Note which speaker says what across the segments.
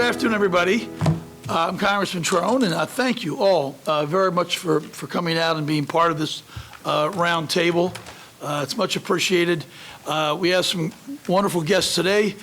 Speaker 1: afternoon, everybody. I'm Congressman Trone, and I thank you all very much for coming out and being part of this round table. It's much appreciated. We have some wonderful guests today.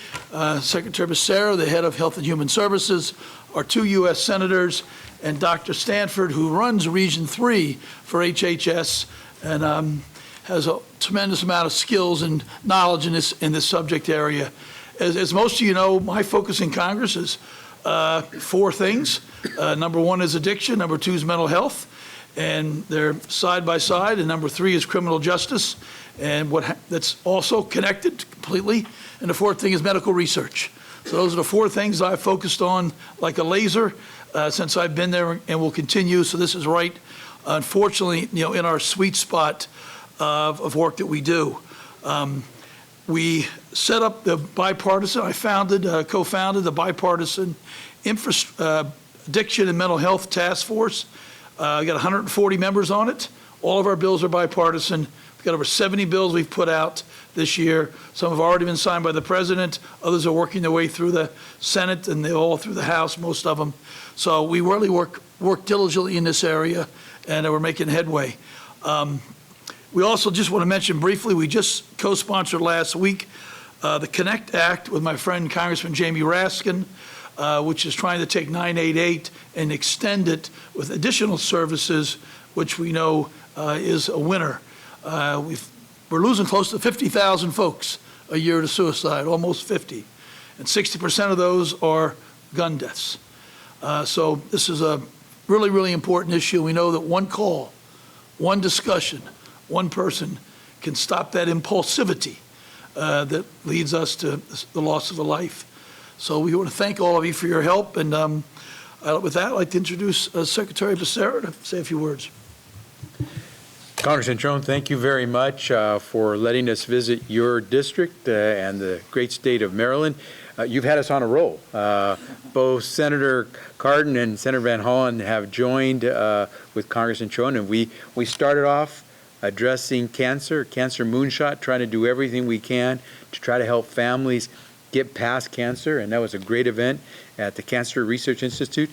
Speaker 1: Secretary Becerra, the head of Health and Human Services, our 2 U.S. senators, and Dr. Stanford, who runs Region 3 for HHS and has a tremendous amount of skills and knowledge in this subject area. As most of you know, my focus in Congress is 4 things. Number 1 is addiction, number 2 is mental health, and they're side by side, and number 3 is criminal justice, and that's also connected completely, and the 4th thing is medical research. So those are the 4 things I've focused on like a laser since I've been there, and will continue. So this is right, unfortunately, in our sweet spot of work that we do. We set up the bipartisan, I co-founded the bipartisan addiction and mental health task force. We got 140 members on it. All of our bills are bipartisan. We've got over 70 bills we've put out this year. Some have already been signed by the president. Others are working their way through the Senate, and they're all through the House, most of them. So we really work diligently in this area, and we're making headway. We also just want to mention briefly, we just co-sponsored last week the CONNECT Act with my friend Congressman Jamie Raskin, which is trying to take 988 and extend it with additional services, which we know is a winner. We're losing close to 50,000 folks a year to suicide, almost 50. And 60% of those are gun deaths. So this is a really, really important issue. We know that one call, one discussion, one person can stop that impulsivity that leads us to the loss of a life. So we want to thank all of you for your help. And with that, I'd like to introduce Secretary Becerra to say a few words.
Speaker 2: Congressman Trone, thank you very much for letting us visit your district and the great state of Maryland. You've had us on a roll. Both Senator Cardin and Senator Van Hollen have joined with Congressman Trone, and we started off addressing cancer moonshot, trying to do everything we can to try to help families get past cancer, and that was a great event at the Cancer Research Institute.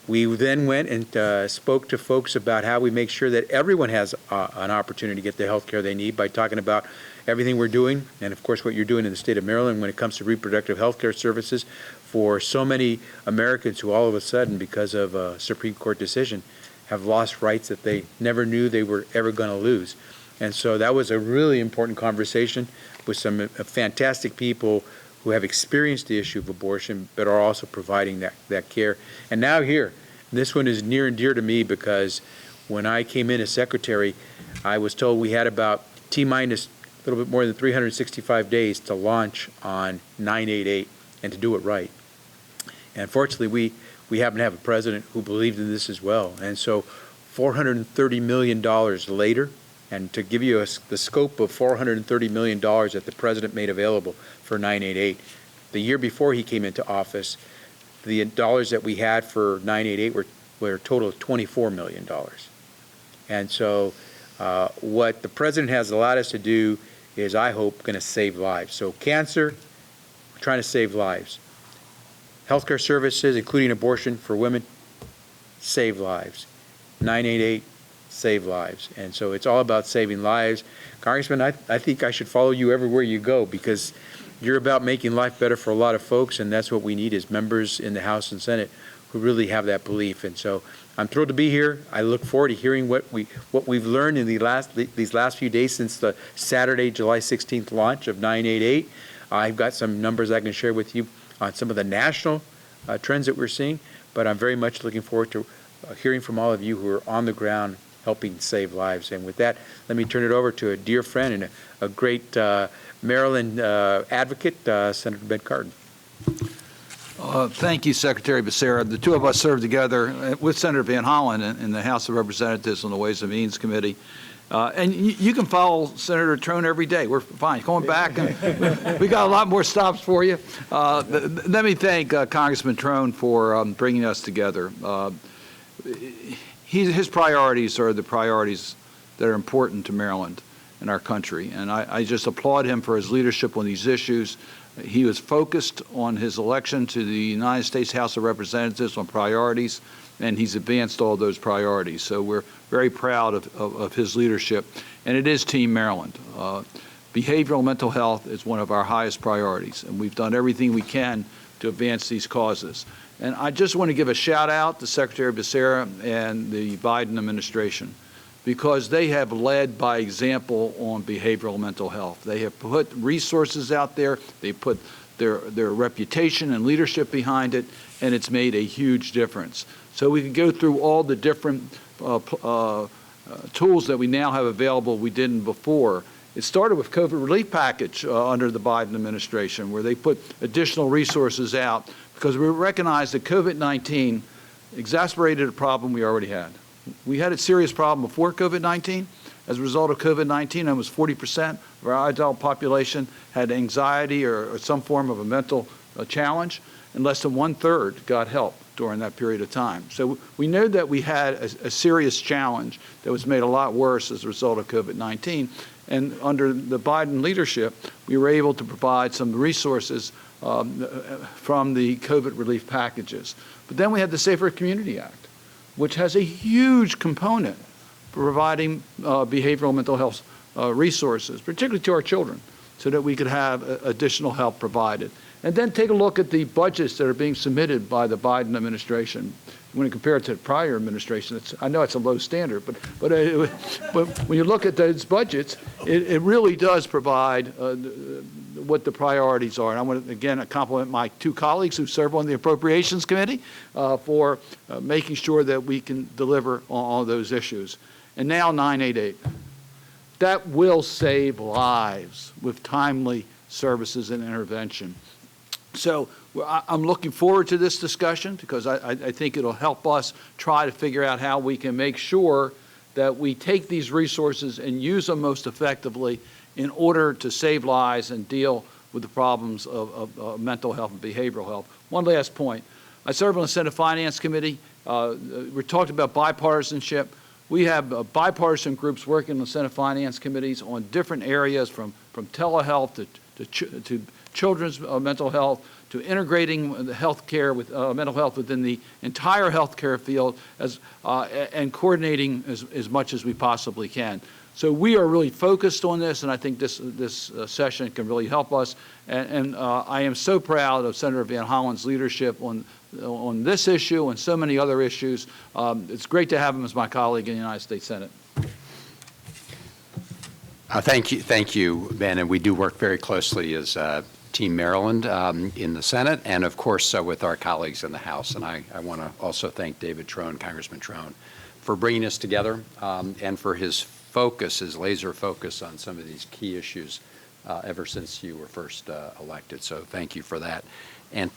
Speaker 2: We then went and spoke to folks about how we make sure that everyone has an opportunity to get the health care they need by talking about everything we're doing, and of course what you're doing in the state of Maryland when it comes to reproductive health care services for so many Americans who all of a sudden, because of a Supreme Court decision, have lost rights that they never knew they were ever going to lose. And so that was a really important conversation with some fantastic people who have experienced the issue of abortion but are also providing that care. And now here, this one is near and dear to me because when I came in as secretary, I was told we had about T-minus a little bit more than 365 days to launch on 988 and to do it right. And fortunately, we happen to have a president who believed in this as well. And so $430 million later, and to give you the scope of $430 million that the president made available for 988, the year before he came into office, the dollars that we had for 988 were a total of $24 million. And so what the president has allowed us to do is, I hope, going to save lives. So cancer, we're trying to save lives. Healthcare services, including abortion for women, save lives. 988, save lives. And so it's all about saving lives. Congressman, I think I should follow you everywhere you go because you're about making life better for a lot of folks, and that's what we need is members in the House and Senate who really have that belief. And so I'm thrilled to be here. I look forward to hearing what we've learned in these last few days since the Saturday, July 16th launch of 988. I've got some numbers I can share with you on some of the national trends that we're seeing, but I'm very much looking forward to hearing from all of you who are on the ground helping save lives. And with that, let me turn it over to a dear friend and a great Maryland advocate, Senator Ben Cardin.
Speaker 3: Thank you, Secretary Becerra. The two of us served together with Senator Van Hollen in the House of Representatives on the Ways and Means Committee. And you can follow Senator Trone every day. We're fine. Going back, and we got a lot more stops for you. Let me thank Congressman Trone for bringing us together. His priorities are the priorities that are important to Maryland and our country, and I just applaud him for his leadership on these issues. He was focused on his election to the United States House of Representatives on priorities, and he's advanced all those priorities. So we're very proud of his leadership, and it is Team Maryland. Behavioral mental health is one of our highest priorities, and we've done everything we can to advance these causes. And I just want to give a shout out to Secretary Becerra and the Biden administration, because they have led by example on behavioral mental health. They have put resources out there, they put their reputation and leadership behind it, and it's made a huge difference. So we can go through all the different tools that we now have available we didn't before. It started with COVID relief package under the Biden administration, where they put additional resources out because we recognized that COVID-19 exacerbated a problem we already had. We had a serious problem before COVID-19. As a result of COVID-19, almost 40% of our adult population had anxiety or some form of a mental challenge, and less than 1/3 got help during that period of time. So we know that we had a serious challenge that was made a lot worse as a result of COVID-19. And under the Biden leadership, we were able to provide some resources from the COVID relief packages. But then we had the Safer Community Act, which has a huge component for providing behavioral mental health resources, particularly to our children, so that we could have additional help provided. And then take a look at the budgets that are being submitted by the Biden administration. When you compare it to the prior administration, I know it's a low standard, but when you look at those budgets, it really does provide what the priorities are. And I want to, again, compliment my two colleagues who serve on the Appropriations Committee for making sure that we can deliver on all those issues. And now 988. That will save lives with timely services and intervention. So I'm looking forward to this discussion because I think it'll help us try to figure out how we can make sure that we take these resources and use them most effectively in order to save lives and deal with the problems of mental health and behavioral health. One last point. I serve on the Senate Finance Committee. We talked about bipartisanship. We have bipartisan groups working on the Senate Finance Committees on different areas from telehealth to children's mental health, to integrating the health care with mental health within the entire healthcare field, and coordinating as much as we possibly can. So we are really focused on this, and I think this session can really help us. And I am so proud of Senator Van Hollen's leadership on this issue and so many other issues. It's great to have him as my colleague in the United States Senate.
Speaker 4: Thank you, Ben, and we do work very closely as Team Maryland in the Senate, and of course with our colleagues in the House. And I want to also thank David Trone, Congressman Trone, for bringing us together and for his focus, his laser focus on some of these key issues ever since you were first elected. So thank you for that. And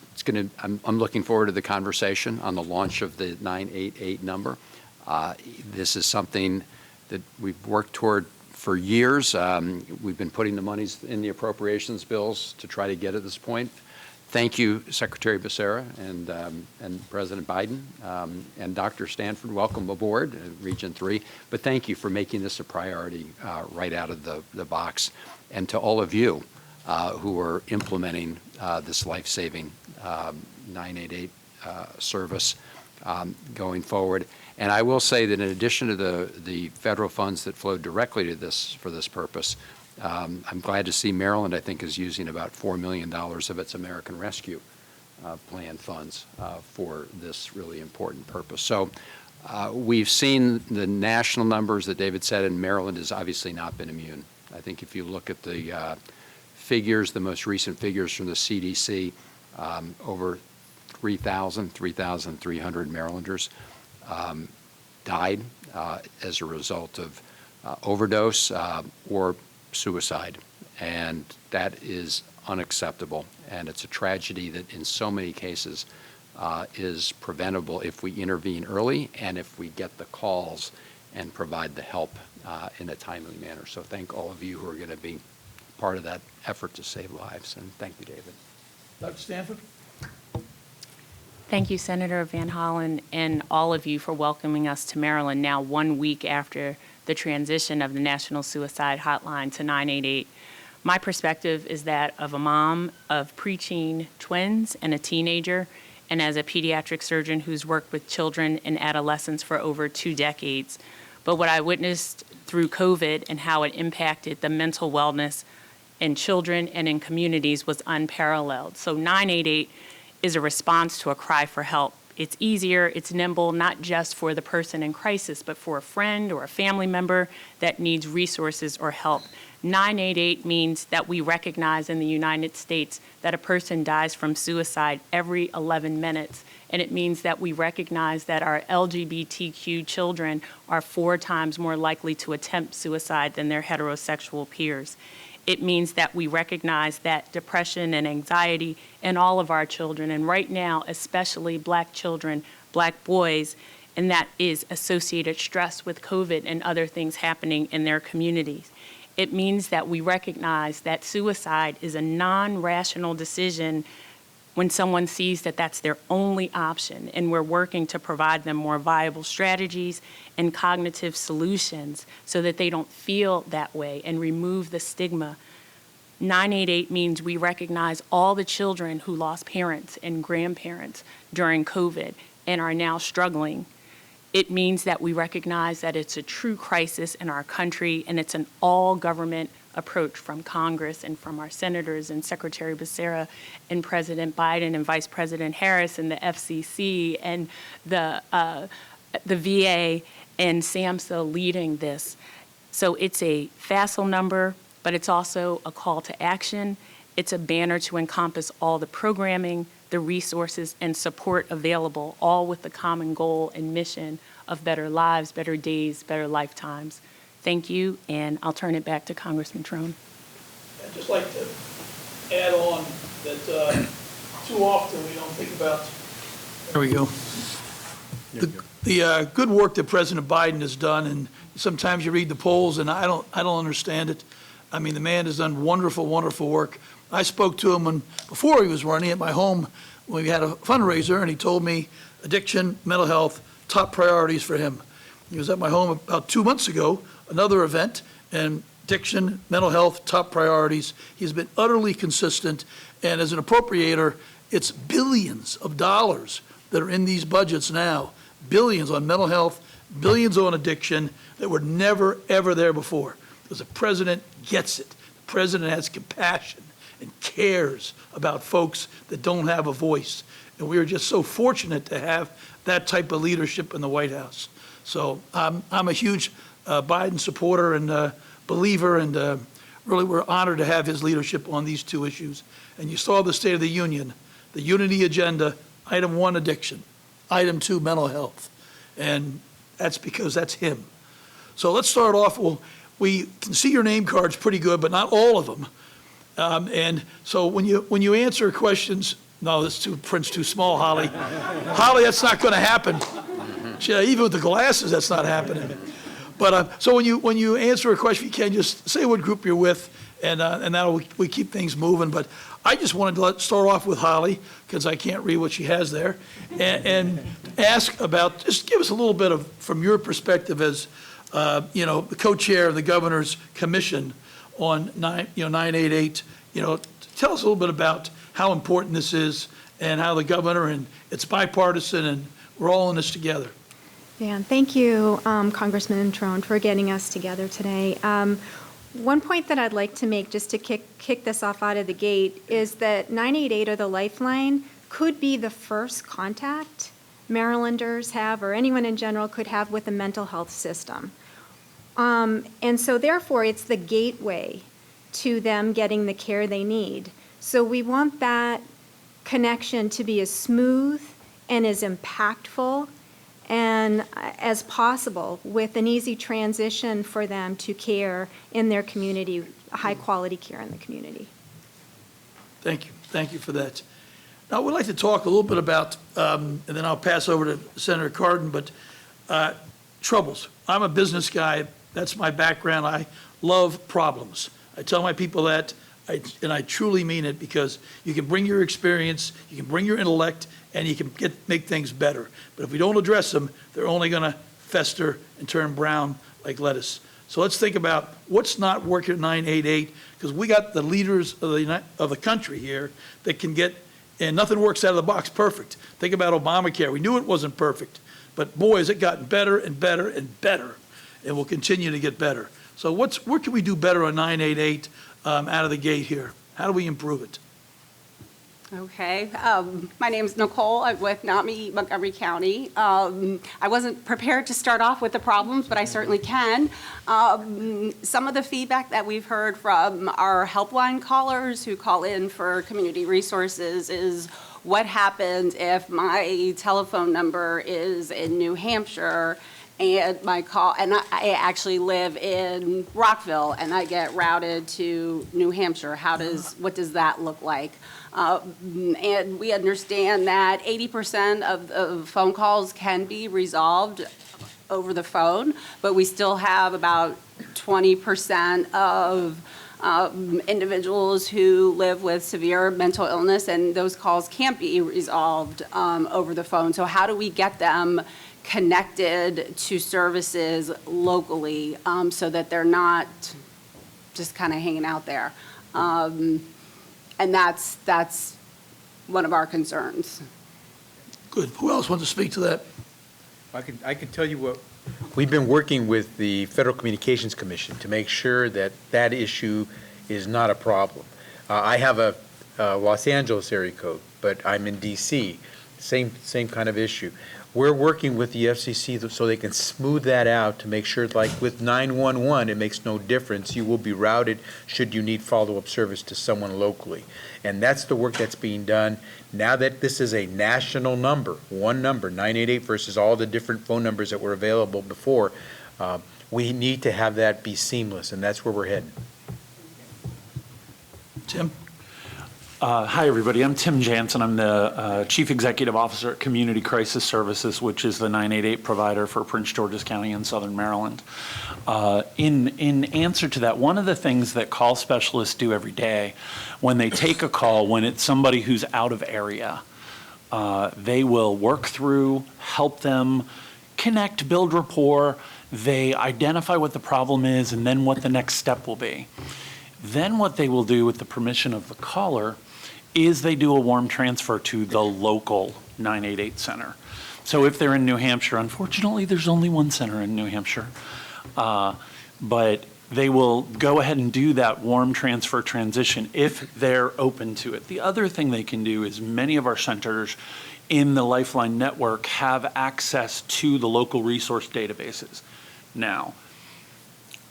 Speaker 4: I'm looking forward to the conversation on the launch of the 988 number. This is something that we've worked toward for years. We've been putting the monies in the appropriations bills to try to get at this point. Thank you, Secretary Becerra and President Biden and Dr. Stanford. Welcome aboard, Region 3. But thank you for making this a priority right out of the box. And to all of you who are implementing this life-saving 988 service going forward. And I will say that in addition to the federal funds that flow directly to this for this purpose, I'm glad to see Maryland, I think, is using about $4 million of its American Rescue Plan funds for this really important purpose. So we've seen the national numbers that David said, and Maryland has obviously not been immune. I think if you look at the figures, the most recent figures from the CDC, over 3,300 Marylanders died as a result of overdose or suicide, and that is unacceptable, and it's a tragedy that in so many cases is preventable if we intervene early and if we get the calls and provide the help in a timely manner. So thank all of you who are going to be part of that effort to save lives, and thank you, David.
Speaker 1: Dr. Stanford?
Speaker 5: Thank you, Senator Van Hollen, and all of you for welcoming us to Maryland now 1 week after the transition of the National Suicide Hotline to 988. My perspective is that of a mom of preteen twins and a teenager, and as a pediatric surgeon who's worked with children and adolescents for over 2 decades. But what I witnessed through COVID and how it impacted the mental wellness in children and in communities was unparalleled. So 988 is a response to a cry for help. It's easier, it's nimble, not just for the person in crisis, but for a friend or a family member that needs resources or help. 988 means that we recognize in the United States that a person dies from suicide every 11 minutes. And it means that we recognize that our LGBTQ children are 4 times more likely to attempt suicide than their heterosexual peers. It means that we recognize that depression and anxiety in all of our children, and right now, especially Black children, Black boys, and that is associated stress with COVID and other things happening in their communities. It means that we recognize that suicide is a non-rational decision when someone sees that that's their only option, and we're working to provide them more viable strategies and cognitive solutions so that they don't feel that way and remove the stigma. 988 means we recognize all the children who lost parents and grandparents during COVID and are now struggling. It means that we recognize that it's a true crisis in our country, and it's an all-government approach from Congress and from our senators and Secretary Becerra and President Biden and Vice President Harris and the FCC and the VA and SAMHSA leading this. So it's a facile number, but it's also a call to action. It's a banner to encompass all the programming, the resources, and support available, all with the common goal and mission of better lives, better days, better lifetimes. Thank you, and I'll turn it back to Congressman Trone.
Speaker 1: I'd just like to add on that too often we don't think about, there we go, the good work that President Biden has done, and sometimes you read the polls and I don't understand it. I mean, the man has done wonderful, wonderful work. I spoke to him before he was running at my home when we had a fundraiser, and he told me addiction, mental health, top priorities for him. He was at my home about 2 months ago, another event, and addiction, mental health, top priorities. He's been utterly consistent, and as an appropriator, it's billions of dollars that are in these budgets now, billions on mental health, billions on addiction that were never, ever there before. Because the president gets it. The president has compassion and cares about folks that don't have a voice. And we are just so fortunate to have that type of leadership in the White House. So I'm a huge Biden supporter and believer, and really we're honored to have his leadership on these 2 issues. And you saw the State of the Union, the unity agenda, item 1, addiction, item 2, mental health. And that's because that's him. So let's start off. Well, we can see your name cards pretty good, but not all of them. And so when you answer questions, no, this print's too small, Holly. Holly, that's not going to happen. Even with the glasses, that's not happening. But so when you answer a question, you can just say what group you're with, and that'll we keep things moving. But I just wanted to start off with Holly, because I can't read what she has there, and ask about, just give us a little bit of, from your perspective as the co-chair of the governor's commission on 988. Tell us a little bit about how important this is and how the governor, and it's bipartisan, and we're all in this together.
Speaker 6: Dan, thank you, Congressman Trone, for getting us together today. One point that I'd like to make, just to kick this off out of the gate, is that 988 or the Lifeline could be the first contact Marylanders have, or anyone in general could have, with the mental health system. And so therefore, it's the gateway to them getting the care they need. So we want that connection to be as smooth and as impactful and as possible, with an easy transition for them to care in their community, high quality care in the community.
Speaker 1: Thank you. Thank you for that. Now, we'd like to talk a little bit about, and then I'll pass over to Senator Cardin, but troubles. I'm a business guy. That's my background. I love problems. I tell my people that, and I truly mean it, because you can bring your experience, you can bring your intellect, and you can make things better. But if we don't address them, they're only going to fester and turn brown like lettuce. So let's think about what's not working at 988, because we got the leaders of the country here that can get, and nothing works out of the box perfect. Think about Obamacare. We knew it wasn't perfect, but boy, has it gotten better and better and better, and will continue to get better. So what can we do better on 988 out of the gate here? How do we improve it?
Speaker 7: Okay, my name is Nicole. I'm with NAMI Montgomery County. I wasn't prepared to start off with the problems, but I certainly can. Some of the feedback that we've heard from our helpline callers who call in for community resources is, what happens if my telephone number is in New Hampshire and I actually live in Rockville and I get routed to New Hampshire? What does that look like? And we understand that 80% of the phone calls can be resolved over the phone, but we still have about 20% of individuals who live with severe mental illness, and those calls can't be resolved over the phone. So how do we get them connected to services locally so that they're not just kind of hanging out there? And that's one of our concerns.
Speaker 1: Good. Who else wants to speak to that?
Speaker 2: I can tell you what, we've been working with the Federal Communications Commission to make sure that that issue is not a problem. I have a Los Angeles area code, but I'm in DC, same kind of issue. We're working with the FCC so they can smooth that out to make sure, like with 911, it makes no difference. You will be routed should you need follow-up service to someone locally. And that's the work that's being done. Now that this is a national number, one number, 988 versus all the different phone numbers that were available before, we need to have that be seamless, and that's where we're heading.
Speaker 1: Tim?
Speaker 8: Hi, everybody. I'm Tim Jansen. I'm the Chief Executive Officer at Community Crisis Services, which is the 988 provider for Prince George's County in Southern Maryland. In answer to that, one of the things that call specialists do every day when they take a call, when it's somebody who's out of area, they will work through, help them connect, build rapport. They identify what the problem is and then what the next step will be. Then what they will do with the permission of the caller is they do a warm transfer to the local 988 center. So if they're in New Hampshire, unfortunately, there's only one center in New Hampshire, but they will go ahead and do that warm transfer transition if they're open to it. The other thing they can do is many of our centers in the Lifeline network have access to the local resource databases. Now,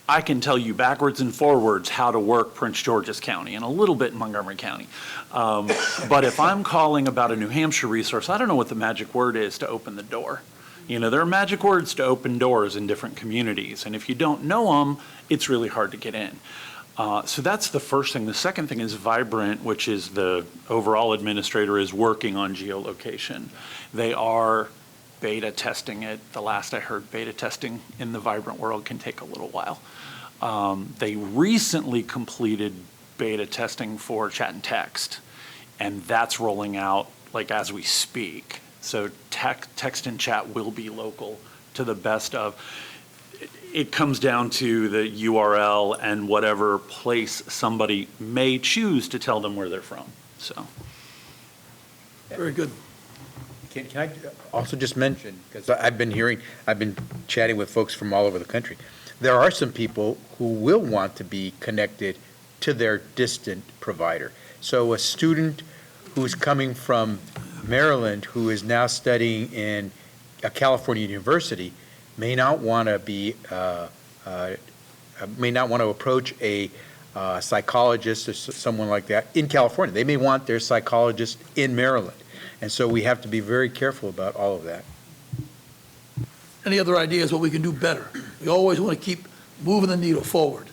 Speaker 8: I can tell you backwards and forwards how to work Prince George's County and a little bit in Montgomery County. But if I'm calling about a New Hampshire resource, I don't know what the magic word is to open the door. You know, there are magic words to open doors in different communities, and if you don't know them, it's really hard to get in. So that's the first thing. The second thing is Vibrant, which is the overall administrator, is working on geolocation. They are beta testing it. The last I heard, beta testing in the Vibrant world can take a little while. They recently completed beta testing for chat and text, and that's rolling out like as we speak. So text and chat will be local to the best of. It comes down to the URL and whatever place somebody may choose to tell them where they're from. So.
Speaker 1: Very good.
Speaker 2: Can I also just mention, because I've been chatting with folks from all over the country. There are some people who will want to be connected to their distant provider. So a student who's coming from Maryland who is now studying in a California university may not want to approach a psychologist or someone like that in California. They may want their psychologist in Maryland. And so we have to be very careful about all of that.
Speaker 1: Any other ideas what we can do better? We always want to keep moving the needle forward.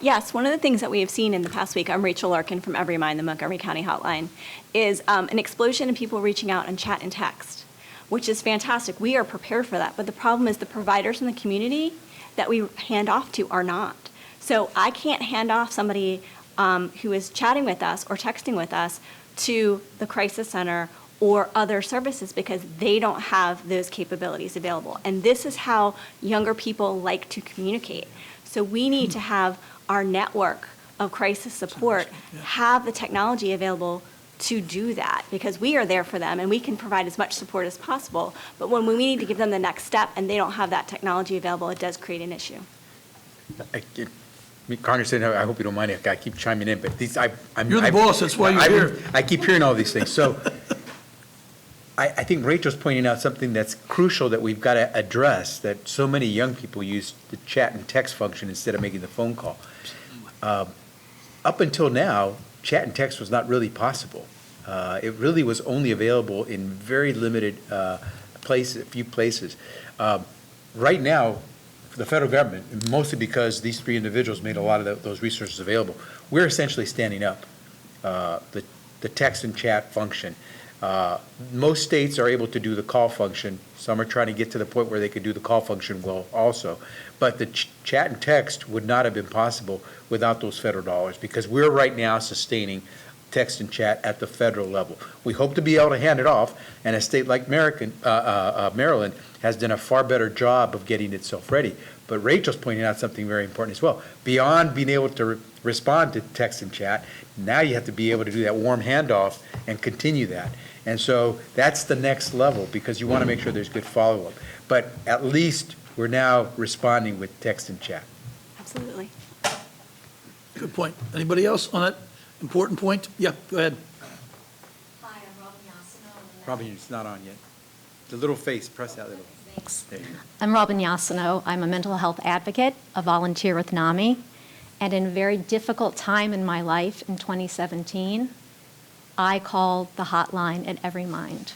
Speaker 9: Yes, one of the things that we have seen in the past week, I'm Rachel Larkin from Every Mind, the Montgomery County hotline, is an explosion in people reaching out on chat and text, which is fantastic. We are prepared for that, but the problem is the providers in the community that we hand off to are not. So I can't hand off somebody who is chatting with us or texting with us to the crisis center or other services because they don't have those capabilities available. And this is how younger people like to communicate. So we need to have our network of crisis support have the technology available to do that, because we are there for them and we can provide as much support as possible. But when we need to give them the next step and they don't have that technology available, it does create an issue.
Speaker 2: Congressman, I hope you don't mind if I keep chiming in, but these, I'm.
Speaker 1: You're the boss, that's why you're here.
Speaker 2: I keep hearing all these things. So I think Rachel's pointing out something that's crucial that we've got to address, that so many young people use the chat and text function instead of making the phone call. Up until now, chat and text was not really possible. It really was only available in very limited places, a few places. Right now, the federal government, mostly because these three individuals made a lot of those resources available, we're essentially standing up the text and chat function. Most states are able to do the call function. Some are trying to get to the point where they could do the call function well also. But the chat and text would not have been possible without those federal dollars, because we're right now sustaining text and chat at the federal level. We hope to be able to hand it off, and a state like Maryland has done a far better job of getting itself ready. But Rachel's pointing out something very important as well. Beyond being able to respond to text and chat, now you have to be able to do that warm handoff and continue that. And so that's the next level, because you want to make sure there's good follow-up. But at least we're now responding with text and chat.
Speaker 9: Absolutely.
Speaker 1: Good point. Anybody else on that important point? Yeah, go ahead.
Speaker 10: Hi, I'm Robin Yassino.
Speaker 2: Probably it's not on yet. The little face, press that little.
Speaker 10: Thanks.
Speaker 2: There you go.
Speaker 10: I'm Robin Yassino. I'm a mental health advocate, a volunteer with NAMI, and in a very difficult time in my life in 2017, I called the hotline at Every Mind.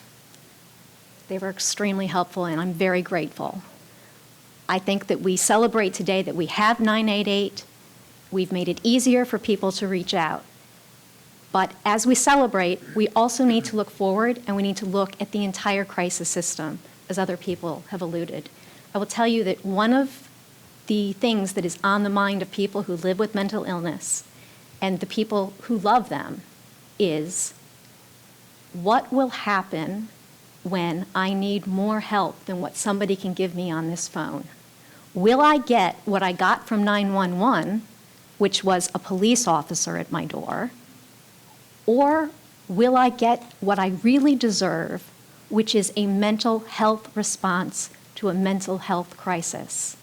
Speaker 10: They were extremely helpful, and I'm very grateful. I think that we celebrate today that we have 988. We've made it easier for people to reach out. But as we celebrate, we also need to look forward, and we need to look at the entire crisis system, as other people have alluded. I will tell you that one of the things that is on the mind of people who live with mental illness and the people who love them is, what will happen when I need more help than what somebody can give me on this phone? Will I get what I got from 911, which was a police officer at my door, or will I get what I really deserve, which is a mental health response to a mental health crisis?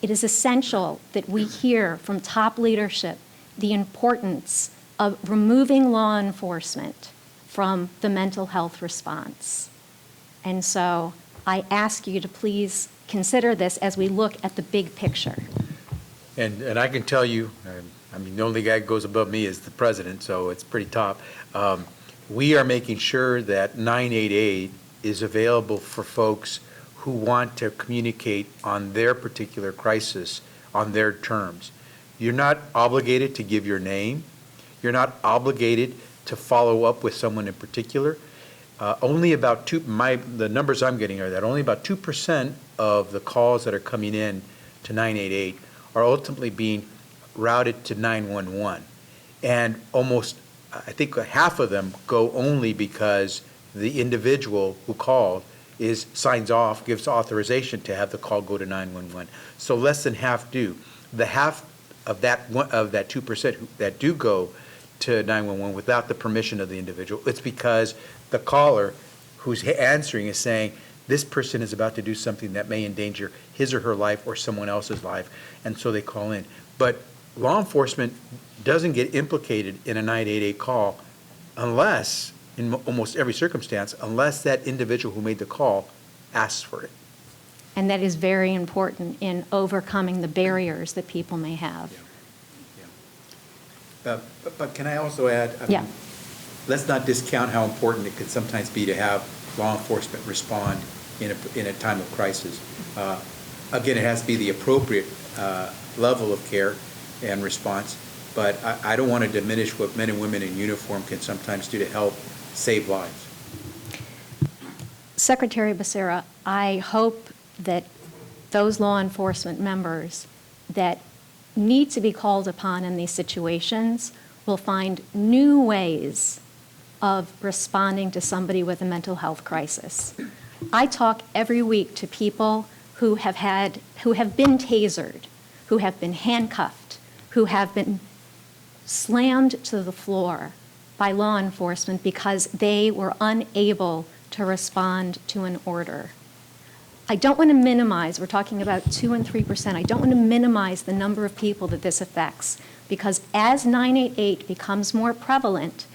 Speaker 10: It is essential that we hear from top leadership the importance of removing law enforcement from the mental health response. And so I ask you to please consider this as we look at the big picture.
Speaker 2: And I can tell you, I mean, the only guy who goes above me is the president, so it's pretty top. We are making sure that 988 is available for folks who want to communicate on their particular crisis on their terms. You're not obligated to give your name. You're not obligated to follow up with someone in particular. Only about the numbers I'm getting are that only about 2% of the calls that are coming in to 988 are ultimately being routed to 911. And almost, I think half of them go only because the individual who called signs off, gives authorization to have the call go to 911. So less than half do. The half of that 2% that do go to 911 without the permission of the individual, it's because the caller who's answering is saying, this person is about to do something that may endanger his or her life or someone else's life, and so they call in. But law enforcement doesn't get implicated in a 988 call unless, in almost every circumstance, unless that individual who made the call asks for it.
Speaker 10: And that is very important in overcoming the barriers that people may have.
Speaker 2: Yeah. But can I also add,
Speaker 10: Yeah.
Speaker 2: let's not discount how important it could sometimes be to have law enforcement respond in a time of crisis. Again, it has to be the appropriate level of care and response, but I don't want to diminish what men and women in uniform can sometimes do to help save lives.
Speaker 10: Secretary Becerra, I hope that those law enforcement members that need to be called upon in these situations will find new ways of responding to somebody with a mental health crisis. I talk every week to people who have been tasered, who have been handcuffed, who have been slammed to the floor by law enforcement because they were unable to respond to an order. I don't want to minimize, we're talking about 2 and 3%, I don't want to minimize the number of people that this affects, because as 988 becomes more prevalent,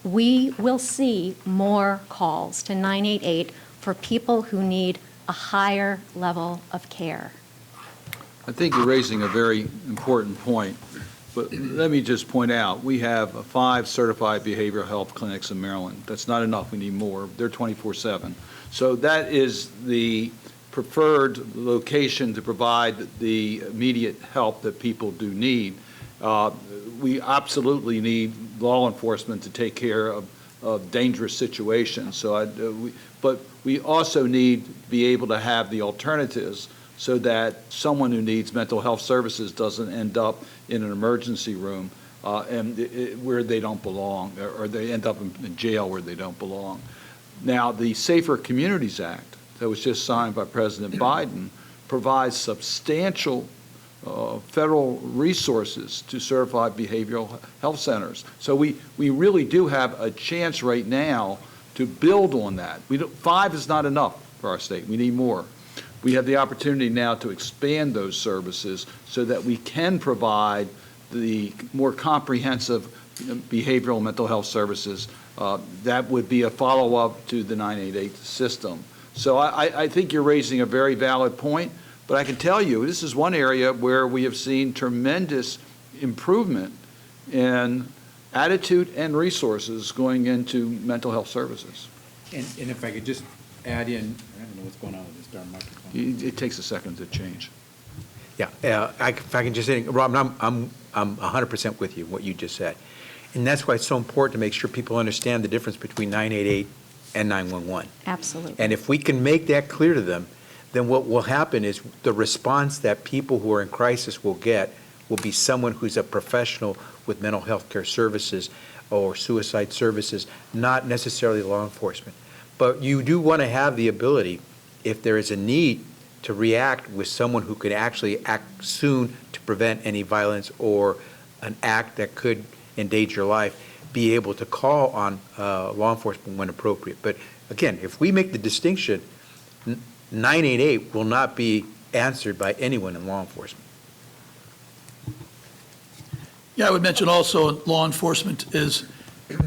Speaker 10: we will see more calls to 988 for people who need a higher level of care.
Speaker 3: I think you're raising a very important point, but let me just point out, we have 5 certified behavioral health clinics in Maryland. That's not enough, we need more. They're 24/7. So that is the preferred location to provide the immediate help that people do need. We absolutely need law enforcement to take care of dangerous situations. But we also need to be able to have the alternatives so that someone who needs mental health services doesn't end up in an emergency room where they don't belong, or they end up in jail where they don't belong. Now, the Safer Communities Act that was just signed by President Biden provides substantial federal resources to certified behavioral health centers. So we really do have a chance right now to build on that. 5 is not enough for our state. We need more. We have the opportunity now to expand those services so that we can provide the more comprehensive behavioral mental health services that would be a follow-up to the 988 system. So I think you're raising a very valid point, but I can tell you this is one area where we have seen tremendous improvement in attitude and resources going into mental health services.
Speaker 2: And if I could just add in, I don't know what's going on with this darn microphone.
Speaker 3: It takes a second to change.
Speaker 2: Yeah, if I can just say, Robin, I'm 100% with you, what you just said. And that's why it's so important to make sure people understand the difference between 988 and 911.
Speaker 10: Absolutely.
Speaker 2: And if we can make that clear to them, then what will happen is the response that people who are in crisis will get will be someone who's a professional with mental health care services or suicide services, not necessarily law enforcement. But you do want to have the ability, if there is a need, to react with someone who could actually act soon to prevent any violence or an act that could endanger life, be able to call on law enforcement when appropriate. But again, if we make the distinction, 988 will not be answered by anyone in law enforcement.
Speaker 1: Yeah, I would mention also law enforcement is,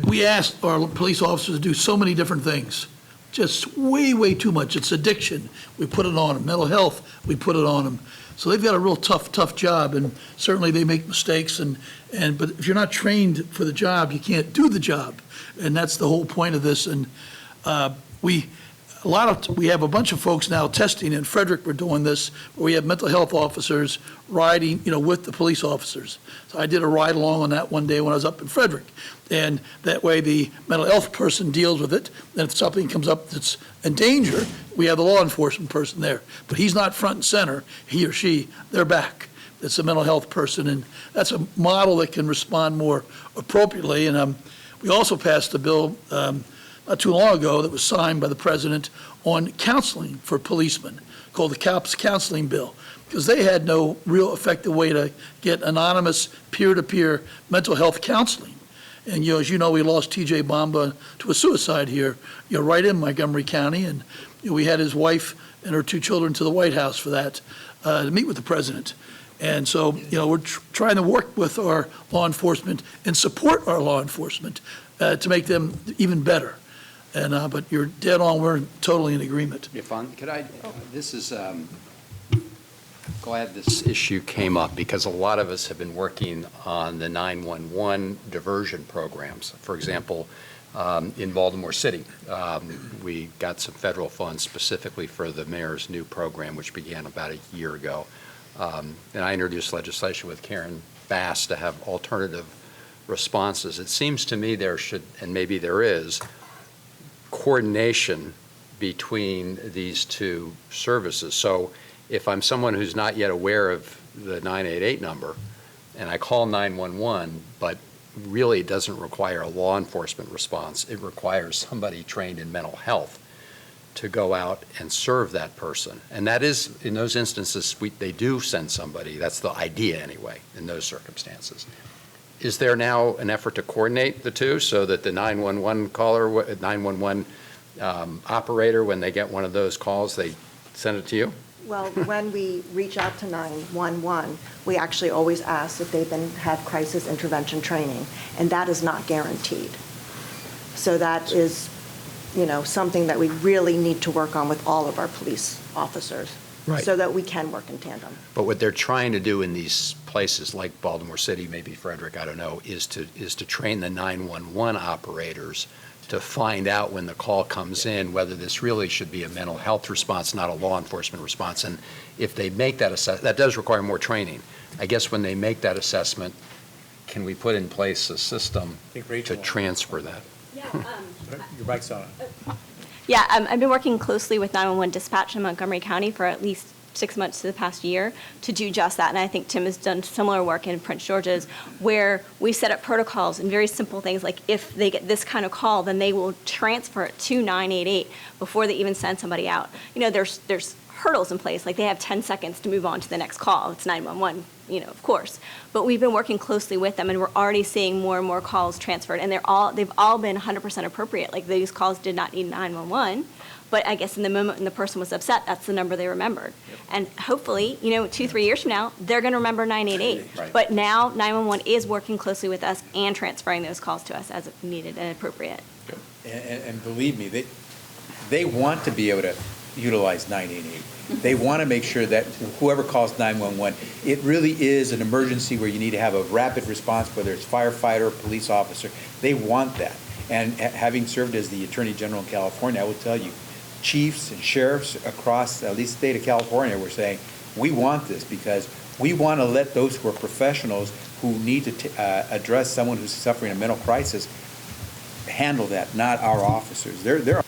Speaker 1: we ask our police officers to do so many different things, just way, way too much. It's addiction, we put it on them. Mental health, we put it on them. So they've got a real tough job, and certainly they make mistakes, but if you're not trained for the job, you can't do the job. And that's the whole point of this. And we have a bunch of folks now testing. In Frederick, we're doing this, where we have mental health officers riding, with the police officers. So I did a ride along on that one day when I was up in Frederick. And that way the mental health person deals with it. And if something comes up that's in danger, we have the law enforcement person there. But he's not front and center, he or she, they're back. It's a mental health person, and that's a model that can respond more appropriately. And we also passed a bill not too long ago that was signed by the president on counseling for policemen, called the COPS Counseling Bill, because they had no real effective way to get anonymous peer-to-peer mental health counseling. And as you know, we lost T.J. Bamba to a suicide here, right in Montgomery County, and we had his wife and her 2 children to the White House for that, to meet with the president. And so, we're trying to work with our law enforcement and support our law enforcement to make them even better. And but you're dead on. We're totally in agreement.
Speaker 4: Could I? This is. Glad this issue came up because a lot of us have been working on the 911 diversion programs. For example, in Baltimore City, we got some federal funds specifically for the mayor's new program, which began about a year ago. And I introduced legislation with Karen Bass to have alternative responses. It seems to me there should, and maybe there is, coordination between these 2 services. So if I'm someone who's not yet aware of the 988 number and I call 911, but really doesn't require a law enforcement response. It requires somebody trained in mental health to go out and serve that person. And that is, in those instances, they do send somebody. That's the idea anyway, in those circumstances. Is there now an effort to coordinate the two so that the 911 caller, 911 operator, when they get one of those calls, they send it to you?
Speaker 11: Well, when we reach out to 911, we actually always ask if they've had crisis intervention training, and that is not guaranteed. So that is, something that we really need to work on with all of our police officers,
Speaker 4: Right.
Speaker 11: so that we can work in tandem.
Speaker 4: But what they're trying to do in these places like Baltimore City, maybe Frederick, I don't know, is to train the 911 operators to find out when the call comes in whether this really should be a mental health response, not a law enforcement response. And if they make that assessment, that does require more training. I guess when they make that assessment, can we put in place a system to transfer that?
Speaker 2: Your mic's on.
Speaker 9: Yeah, I've been working closely with 911 dispatch in Montgomery County for at least 6 months to the past year to do just that. And I think Tim has done similar work in Prince George's, where we set up protocols and very simple things like if they get this kind of call, then they will transfer it to 988 before they even send somebody out. There's hurdles in place, like they have 10 seconds to move on to the next call. It's 911, of course. But we've been working closely with them, and we're already seeing more and more calls transferred, and they've all been 100% appropriate. Like, these calls did not need 911, but I guess in the moment when the person was upset, that's the number they remembered. Yep. And hopefully, 2-3 years from now, they're going to remember 988.
Speaker 2: Right.
Speaker 9: But now 911 is working closely with us and transferring those calls to us as needed and appropriate.
Speaker 2: And believe me, they want to be able to utilize 988. They want to make sure that whoever calls 911, it really is an emergency where you need to have a rapid response, whether it's firefighter or police officer. They want that. And having served as the Attorney General in California, I will tell you, chiefs and sheriffs across at least the state of California were saying, we want this because we want to let those who are professionals who need to address someone who's suffering a mental crisis handle that, not our officers. They're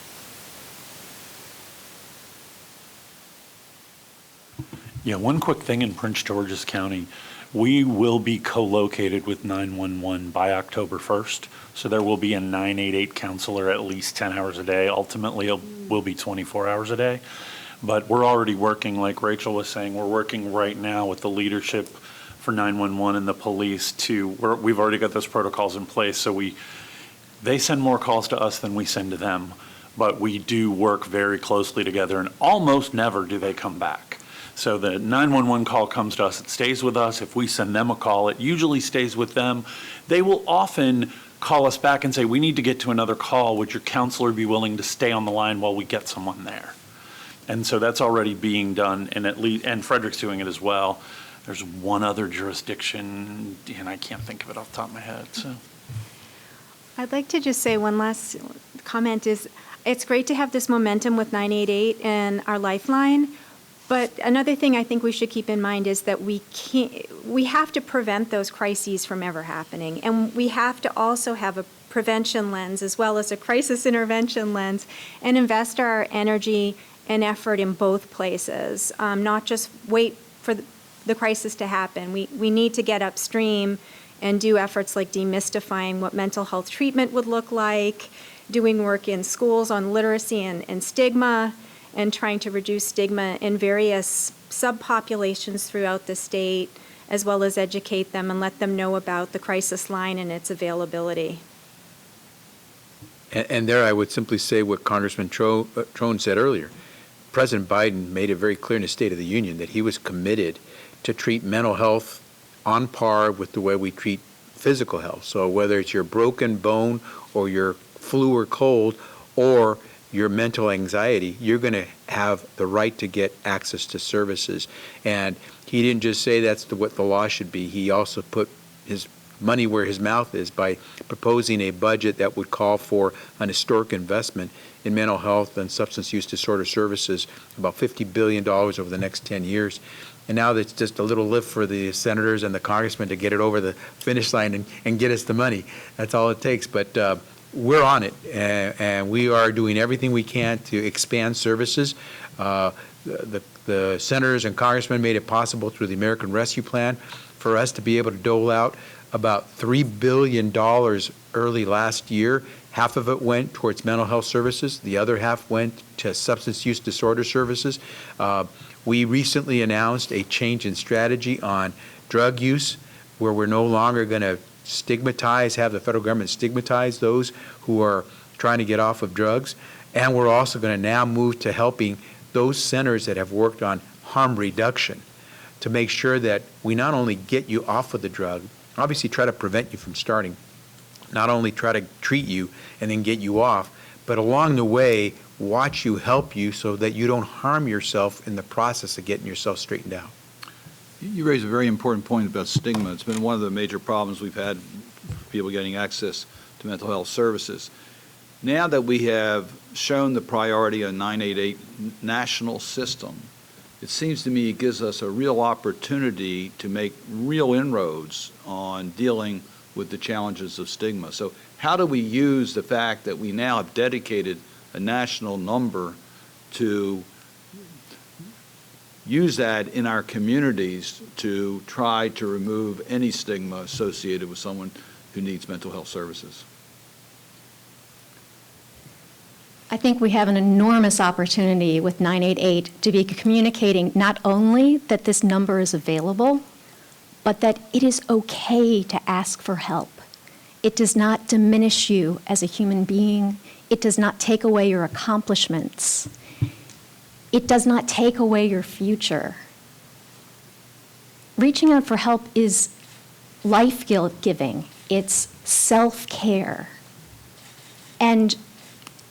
Speaker 8: Yeah, one quick thing in Prince George's County, we will be co-located with 911 by October 1st. So there will be a 988 counselor at least 10 hours a day. Ultimately, it will be 24 hours a day. But we're already working, like Rachel was saying, we're working right now with the leadership for 911 and the police we've already got those protocols in place. So they send more calls to us than we send to them. But we do work very closely together, and almost never do they come back. So the 911 call comes to us, it stays with us. If we send them a call, it usually stays with them. They will often call us back and say, we need to get to another call. Would your counselor be willing to stay on the line while we get someone there? And so that's already being done, and Frederick's doing it as well. There's one other jurisdiction, and I can't think of it off the top of my head. So
Speaker 6: I'd like to just say one last comment is, it's great to have this momentum with 988 and our Lifeline. But another thing I think we should keep in mind is that we have to prevent those crises from ever happening. And we have to also have a prevention lens as well as a crisis intervention lens and invest our energy and effort in both places, not just wait for the crisis to happen. We need to get upstream and do efforts like demystifying what mental health treatment would look like, doing work in schools on literacy and stigma, and trying to reduce stigma in various subpopulations throughout the state, as well as educate them and let them know about the crisis line and its availability.
Speaker 2: And there I would simply say what Congressman Trone said earlier. President Biden made it very clear in his State of the Union that he was committed to treat mental health on par with the way we treat physical health. So whether it's your broken bone or your flu or cold or your mental anxiety, you're going to have the right to get access to services. And he didn't just say that's what the law should be. He also put his money where his mouth is by proposing a budget that would call for an historic investment in mental health and substance use disorder services, about $50 billion over the next 10 years. And now it's just a little lift for the senators and the congressmen to get it over the finish line and get us the money. That's all it takes. But we're on it, and we are doing everything we can to expand services. The senators and congressmen made it possible through the American Rescue Plan for us to be able to dole out about $3 billion early last year. Half of it went towards mental health services. The other half went to substance use disorder services. We recently announced a change in strategy on drug use, where we're no longer going to have the federal government stigmatize those who are trying to get off of drugs. And we're also going to now move to helping those centers that have worked on harm reduction to make sure that we not only get you off of the drug, obviously try to prevent you from starting, not only try to treat you and then get you off, but along the way, watch you, help you so that you don't harm yourself in the process of getting yourself straightened out.
Speaker 3: You raise a very important point about stigma. It's been one of the major problems we've had, people getting access to mental health services. Now that we have shown the priority on 988 national system, it seems to me it gives us a real opportunity to make real inroads on dealing with the challenges of stigma. So how do we use the fact that we now have dedicated a national number to use that in our communities to try to remove any stigma associated with someone who needs mental health services?
Speaker 10: I think we have an enormous opportunity with 988 to be communicating not only that this number is available, but that it is okay to ask for help. It does not diminish you as a human being. It does not take away your accomplishments. It does not take away your future. Reaching out for help is life-giving. It's self-care. And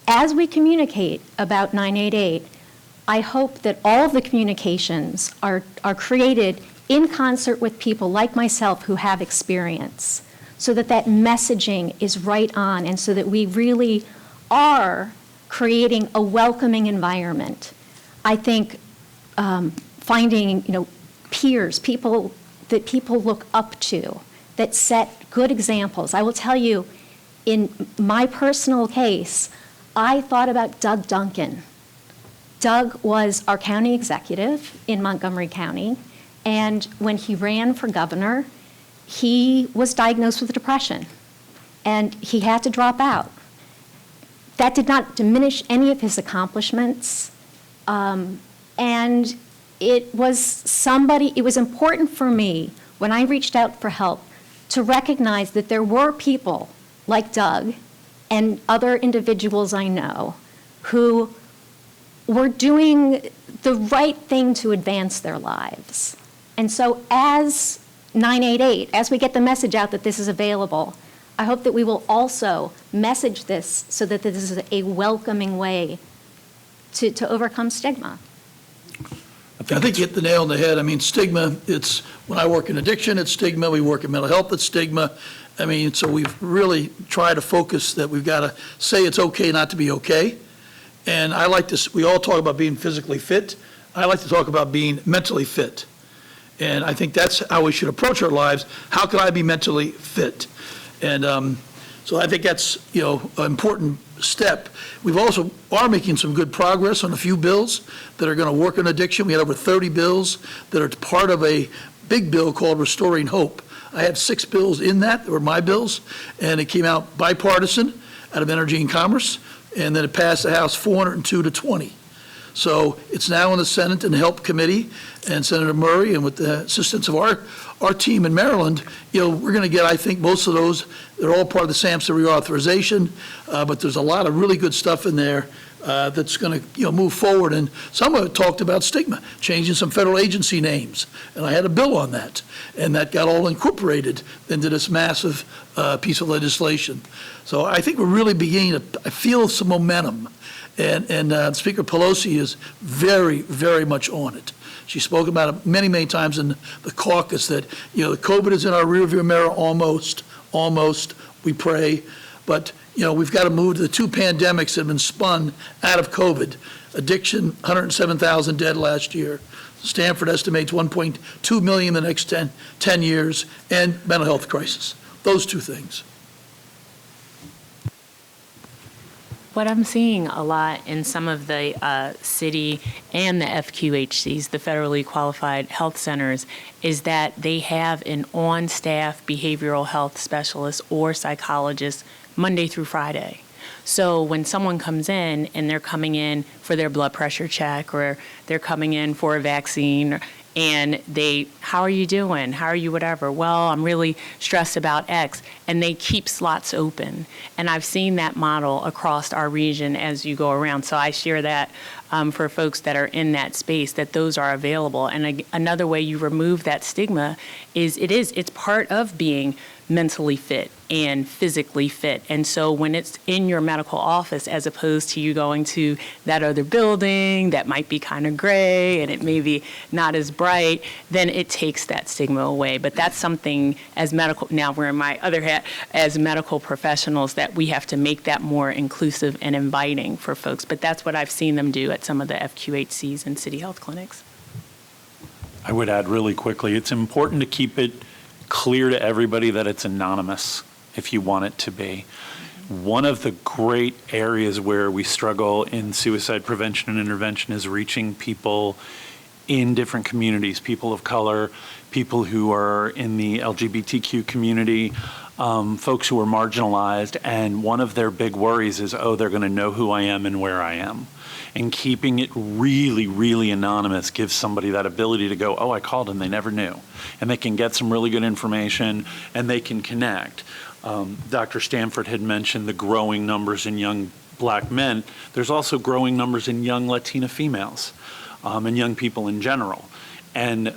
Speaker 10: as we communicate about 988, I hope that all of the communications are created in concert with people like myself who have experience, so that that messaging is right on, and so that we really are creating a welcoming environment. I think finding, peers, people that people look up to, that set good examples. I will tell you, in my personal case, I thought about Doug Duncan. Doug was our county executive in Montgomery County, and when he ran for governor, he was diagnosed with depression, and he had to drop out. That did not diminish any of his accomplishments, and it was important for me when I reached out for help to recognize that there were people like Doug and other individuals I know who were doing the right thing to advance their lives. And so as 988, as we get the message out that this is available, I hope that we will also message this so that this is a welcoming way to overcome stigma.
Speaker 1: I think you hit the nail on the head. I mean, stigma, when I work in addiction, it's stigma. We work in mental health, it's stigma. I mean, so we've really tried to focus that we've got to say it's okay not to be okay. And I like this, we all talk about being physically fit. I like to talk about being mentally fit. And I think that's how we should approach our lives. How can I be mentally fit? And so I think that's, an important step. We've also are making some good progress on a few bills that are going to work on addiction. We had over 30 bills that are part of a big bill called Restoring Hope. I had 6 bills in that were my bills, and it came out bipartisan out of Energy and Commerce, and then it passed the House 402 to 20. So it's now in the Senate and the Help Committee, and Senator Murray, and with the assistance of our team in Maryland, we're going to get, I think, most of those. They're all part of the SAMHSA reauthorization, but there's a lot of really good stuff in there that's going to, move forward. And some of it talked about stigma, changing some federal agency names, and I had a bill on that, and that got all incorporated into this massive piece of legislation. So I think we're really beginning to feel some momentum. And Speaker Pelosi is very, very much on it. She spoke about it many, many times in the caucus that, COVID is in our rearview mirror almost, we pray. But, we've got to move to the 2 pandemics that have been spun out of COVID. Addiction, 107,000 dead last year. Stanford estimates 1.2 million in the next 10 years, and mental health crisis. Those 2 things.
Speaker 5: What I'm seeing a lot in some of the city and the FQHCs, the federally qualified health centers, is that they have an on-staff behavioral health specialist or psychologist Monday through Friday. So when someone comes in and they're coming in for their blood pressure check or they're coming in for a vaccine, and how are you doing? How are you whatever? Well, I'm really stressed about X. And they keep slots open. And I've seen that model across our region as you go around. So I share that for folks that are in that space, that those are available. And another way you remove that stigma is it's part of being mentally fit and physically fit. And so when it's in your medical office, as opposed to you going to that other building that might be kind of gray and it may be not as bright, then it takes that stigma away. But that's something as now we're in my other hat, as medical professionals, that we have to make that more inclusive and inviting for folks. But that's what I've seen them do at some of the FQHCs and city health clinics.
Speaker 8: I would add really quickly, it's important to keep it clear to everybody that it's anonymous if you want it to be. One of the great areas where we struggle in suicide prevention and intervention is reaching people in different communities, people of color, people who are in the LGBTQ community, folks who are marginalized, and one of their big worries is, they're going to know who I am and where I am. And keeping it really, really anonymous gives somebody that ability to go, I called and they never knew. And they can get some really good information and they can connect. Dr. Stanford had mentioned the growing numbers in young Black men. There's also growing numbers in young Latina females and young people in general. And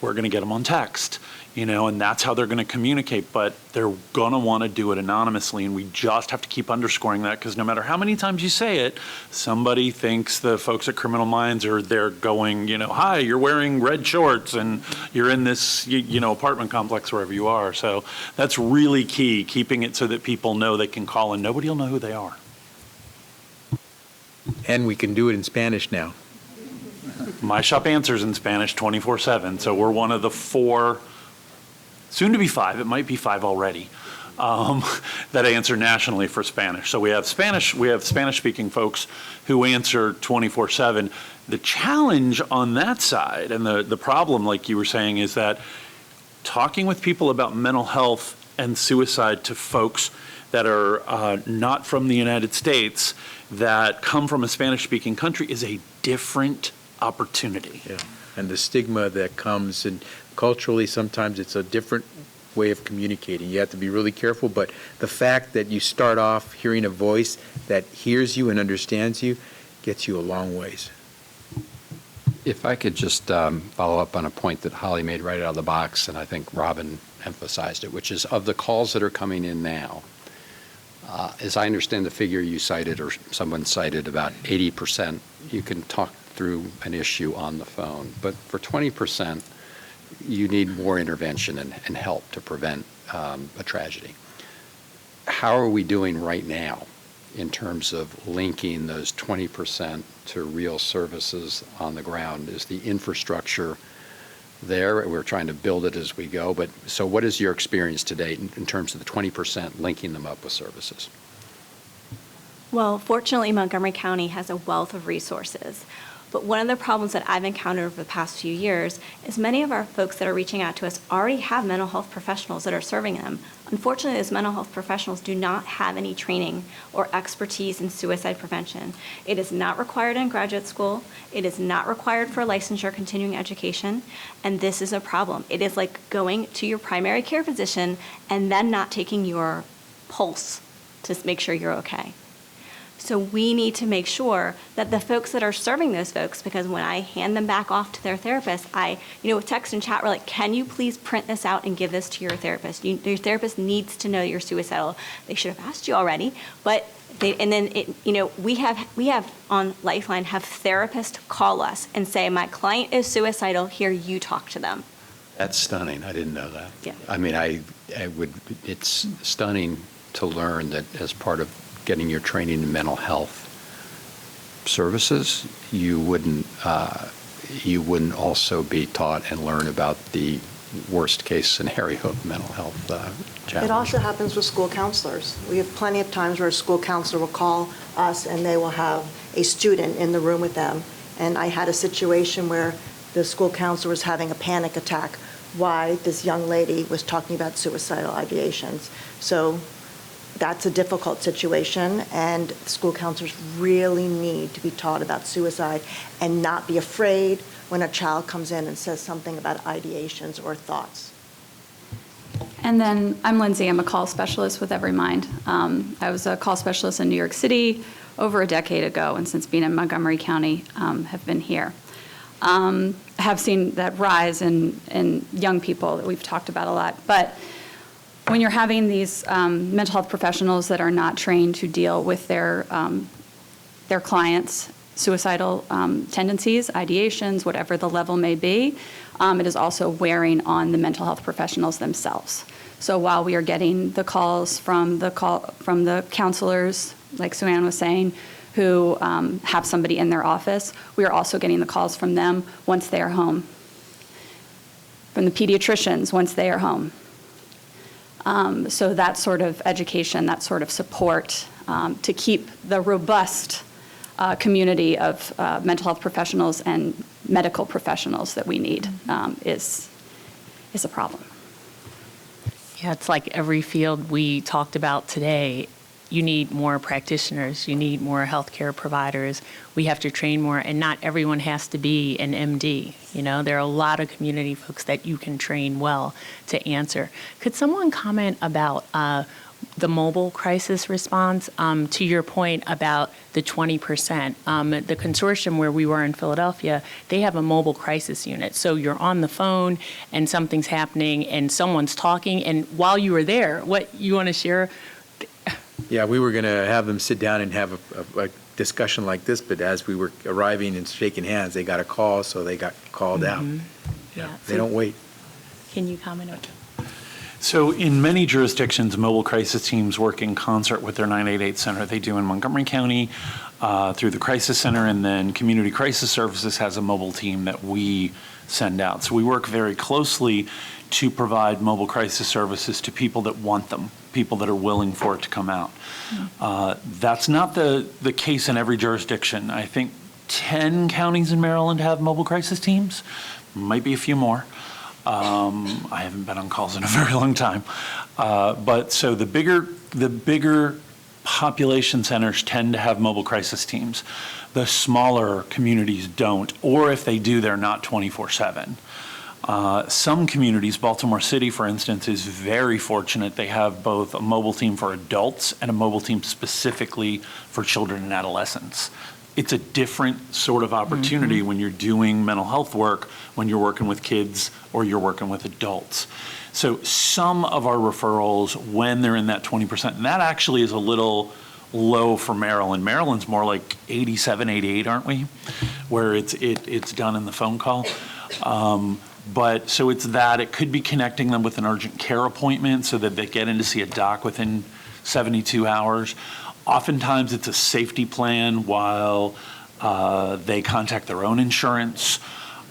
Speaker 8: we're going to get them on text, and that's how they're going to communicate. But they're going to want to do it anonymously. And we just have to keep underscoring that, because no matter how many times you say it, somebody thinks the folks at Criminal Minds are there going, hi, you're wearing red shorts and you're in this, apartment complex wherever you are. So that's really key, keeping it so that people know they can call and nobody will know who they are.
Speaker 2: And we can do it in Spanish now.
Speaker 8: My Shop answers in Spanish 24/7, so we're one of the 4, soon to be 5, it might be 5 already, that answer nationally for Spanish. So we have Spanish-speaking folks who answer 24/7. The challenge on that side, and the problem, like you were saying, is that talking with people about mental health and suicide to folks that are not from the United States, that come from a Spanish-speaking country, is a different opportunity.
Speaker 2: Yeah. And the stigma that comes, and culturally sometimes it's a different way of communicating. You have to be really careful, but the fact that you start off hearing a voice that hears you and understands you gets you a long ways.
Speaker 4: If I could just follow up on a point that Holly made right out of the box, and I think Robin emphasized it, which is of the calls that are coming in now, as I understand the figure you cited, or someone cited, about 80%, you can talk through an issue on the phone. But for 20%, you need more intervention and help to prevent a tragedy. How are we doing right now in terms of linking those 20% to real services on the ground? Is the infrastructure there? We're trying to build it as we go. But so what is your experience to date in terms of the 20% linking them up with services?
Speaker 9: Well, fortunately, Montgomery County has a wealth of resources. But one of the problems that I've encountered over the past few years is many of our folks that are reaching out to us already have mental health professionals that are serving them. Unfortunately, those mental health professionals do not have any training or expertise in suicide prevention. It is not required in graduate school. It is not required for licensure continuing education. And this is a problem. It is like going to your primary care physician and then not taking your pulse to make sure you're okay. So we need to make sure that the folks that are serving those folks, because when I hand them back off to their therapist, with text and chat, we're like, can you please print this out and give this to your therapist? Your therapist needs to know you're suicidal. They should have asked you already, but we have on Lifeline have therapists call us and say, my client is suicidal, here, you talk to them.
Speaker 4: That's stunning. I didn't know that.
Speaker 9: Yeah.
Speaker 4: I mean, it's stunning to learn that as part of getting your training in mental health services, you wouldn't also be taught and learn about the worst case scenario of mental health challenge.
Speaker 11: It also happens with school counselors. We have plenty of times where a school counselor will call us, and they will have a student in the room with them. And I had a situation where the school counselor was having a panic attack why this young lady was talking about suicidal ideations. So that's a difficult situation, and school counselors really need to be taught about suicide and not be afraid when a child comes in and says something about ideations or thoughts.
Speaker 12: And then I'm Lindsay. I'm a call specialist with EveryMind. I was a call specialist in New York City over a decade ago, and since being in Montgomery County, have been here. Have seen that rise in young people that we've talked about a lot. But when you're having these mental health professionals that are not trained to deal with their clients' suicidal tendencies, ideations, whatever the level may be, it is also wearing on the mental health professionals themselves. So while we are getting the calls from the counselors, like Sue-Ann was saying, who have somebody in their office, we are also getting the calls from them once they are home, from the pediatricians once they are home. So that sort of education, that sort of support to keep the robust community of mental health professionals and medical professionals that we need is a problem.
Speaker 5: Yeah, it's like every field we talked about today. You need more practitioners, you need more healthcare providers, we have to train more, and not everyone has to be an MD. You know, there are a lot of community folks that you can train well to answer. Could someone comment about the mobile crisis response? To your point about the 20%, the consortium where we were in Philadelphia, they have a mobile crisis unit. So you're on the phone and something's happening and someone's talking, and while you were there, what you want to share?
Speaker 2: Yeah, we were going to have them sit down and have a discussion like this, but as we were arriving and shaking hands, they got a call, so they got called out. Yeah, they don't wait.
Speaker 5: Can you comment on that?
Speaker 8: So in many jurisdictions, mobile crisis teams work in concert with their 988 center. They do in Montgomery County through the Crisis Center, and then Community Crisis Services has a mobile team that we send out. So we work very closely to provide mobile crisis services to people that want them, people that are willing for it to come out. That's not the case in every jurisdiction. I think 10 counties in Maryland have mobile crisis teams, might be a few more. I haven't been on calls in a very long time. But so the bigger population centers tend to have mobile crisis teams. The smaller communities don't, or if they do, they're not 24/7. Some communities, Baltimore City, for instance, is very fortunate. They have both a mobile team for adults and a mobile team specifically for children and adolescents. It's a different sort of opportunity when you're doing mental health work, when you're working with kids or you're working with adults. So some of our referrals, when they're in that 20%, and that actually is a little low for Maryland. Maryland's more like 87, 88, aren't we? Where it's done in the phone call. But so it's that. It could be connecting them with an urgent care appointment so that they get in to see a doc within 72 hours. Oftentimes it's a safety plan while they contact their own insurance.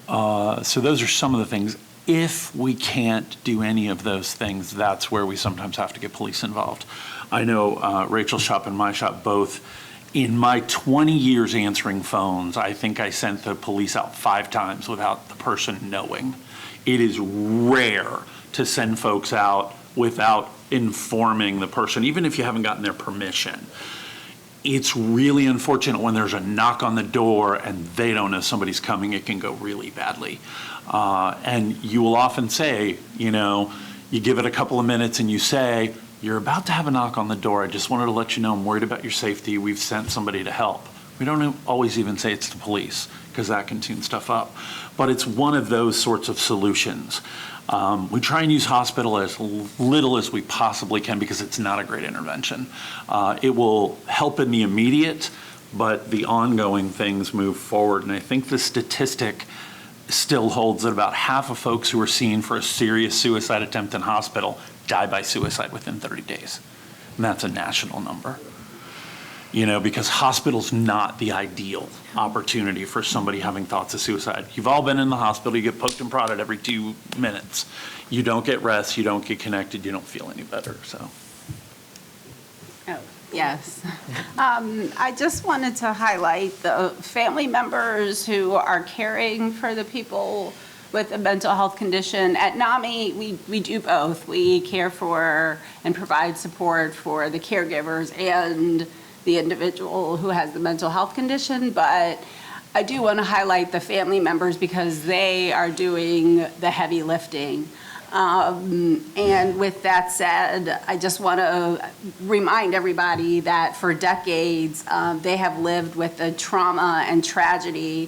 Speaker 8: So those are some of the things. If we can't do any of those things, that's where we sometimes have to get police involved. I know Rachel's shop and my shop both, in my 20 years answering phones, I think I sent the police out 5 times without the person knowing. It is rare to send folks out without informing the person, even if you haven't gotten their permission. It's really unfortunate when there's a knock on the door and they don't know somebody's coming. It can go really badly. And you will often say, you know, you give it a couple of minutes and you say, you're about to have a knock on the door. I just wanted to let you know I'm worried about your safety. We've sent somebody to help. We don't always even say it's the police because that can tune stuff up. But it's one of those sorts of solutions. We try and use hospital as little as we possibly can because it's not a great intervention. It will help in the immediate, but the ongoing things move forward. And I think the statistic still holds that about half of folks who are seen for a serious suicide attempt in hospital die by suicide within 30 days. And that's a national number. You know, because hospital's not the ideal opportunity for somebody having thoughts of suicide. You've all been in the hospital, you get poked and prodded every 2 minutes. You don't get rest, you don't get connected, you don't feel any better, so.
Speaker 7: Oh, Yes. I just wanted to highlight the family members who are caring for the people with a mental health condition. At NAMI, we do both. We care for and provide support for the caregivers and the individual who has the mental health condition, but I do want to highlight the family members because they are doing the heavy lifting. And with that said, I just want to remind everybody that for decades, they have lived with the trauma and tragedy